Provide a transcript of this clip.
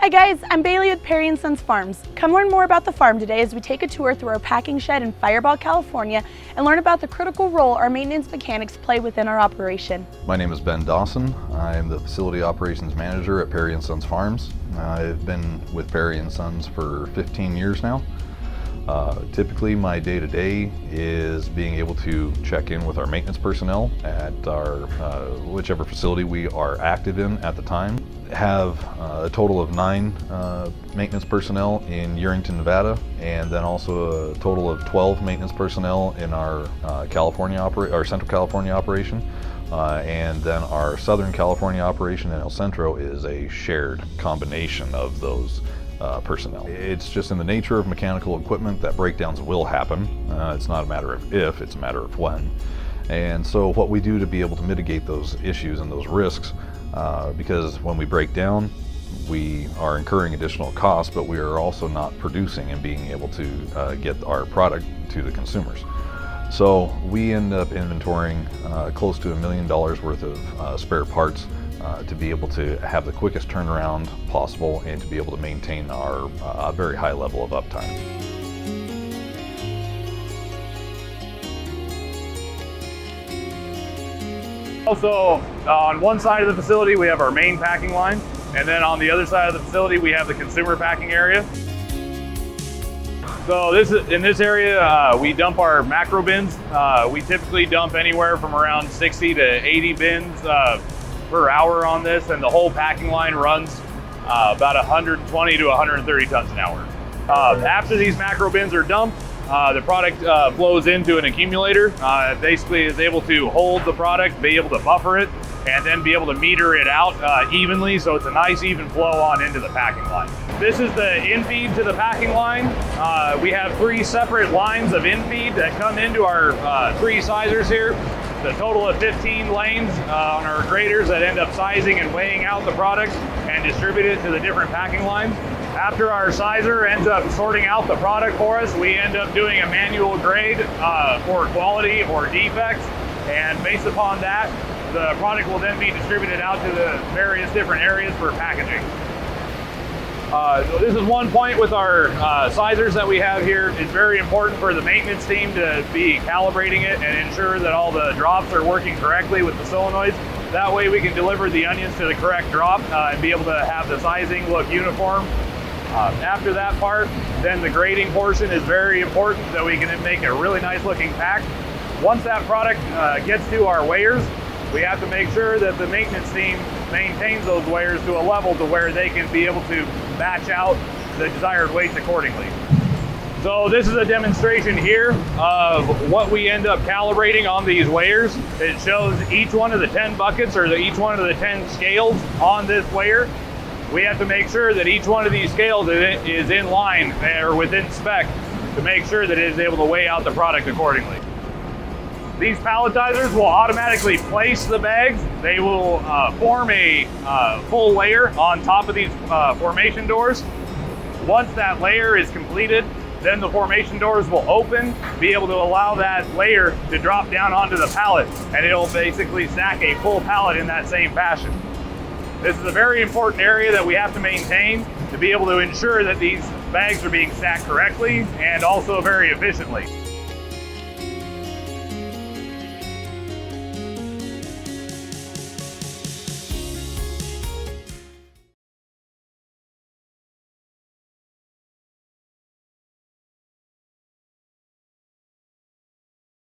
Hi guys, I'm Bailey with Perry & Sons Farms. Come learn more about the farm today as we take a tour through our packing shed in Firebaugh, California, and learn about the critical role our maintenance mechanics play within our operation. My name is Ben Dawson. I'm the Facility Operations Manager at Perry & Sons Farms. I've been with Perry & Sons for 15 years now. Typically my day-to-day is being able to check in with our maintenance personnel at our whichever facility we are active in at the time. Have a total of 9 maintenance personnel in Yerington, Nevada, and then also a total of 12 maintenance personnel in our Central California operation. And then our Southern California operation in El Centro is a shared combination of those personnel. It's just in the nature of mechanical equipment that breakdowns will happen. It's not a matter of if, it's a matter of when. And so what we do to be able to mitigate those issues and those risks, because when we break down, we are incurring additional costs, but we are also not producing and being able to get our product to the consumers. So we end up inventorying close to $1 million worth of spare parts to be able to have the quickest turnaround possible and to be able to maintain our very high level of uptime. Also, on one side of the facility we have our main packing line, and then on the other side of the facility we have the consumer packing area. So in this area we dump our macro bins. We typically dump anywhere from around 60 to 80 bins per hour on this, and the whole packing line runs about 120 to 130 tons an hour. After these macro bins are dumped, the product flows into an accumulator. It basically is able to hold the product, be able to buffer it, and then be able to meter it out evenly, so it's a nice even flow on into the packing line. This is the infeed to the packing line. We have 3 separate lines of infeed that come into our 3 sizers here. The total of 15 lanes on our graders that end up sizing and weighing out the product and distribute it to the different packing lines. After our sizer ends up sorting out the product for us, we end up doing a manual grade for quality or defects, and based upon that, the product will then be distributed out to the various different areas for packaging. This is one point with our sizers that we have here. It's very important for the maintenance team to be calibrating it and ensure that all the drops are working correctly with the solenoids. That way we can deliver the onions to the correct drop and be able to have the sizing look uniform. After that part, then the grading portion is very important so we can make a really nice looking pack. Once that product gets to our weighers, we have to make sure that the maintenance team maintains those weighers to a level to where they can be able to batch out the desired weights accordingly. So this is a demonstration here of what we end up calibrating on these weighers. It shows each one of the 10 buckets or each one of the 10 scales on this weigher. We have to make sure that each one of these scales is in line or within spec to make sure that it is able to weigh out the product accordingly. These palletizers will automatically place the bags. They will form a full layer on top of these formation doors. Once that layer is completed, then the formation doors will open, be able to allow that layer to drop down onto the pallet, and it'll basically stack a full pallet in that same fashion. This is a very important area that we have to maintain to be able to ensure that these bags are being stacked correctly and also very efficiently.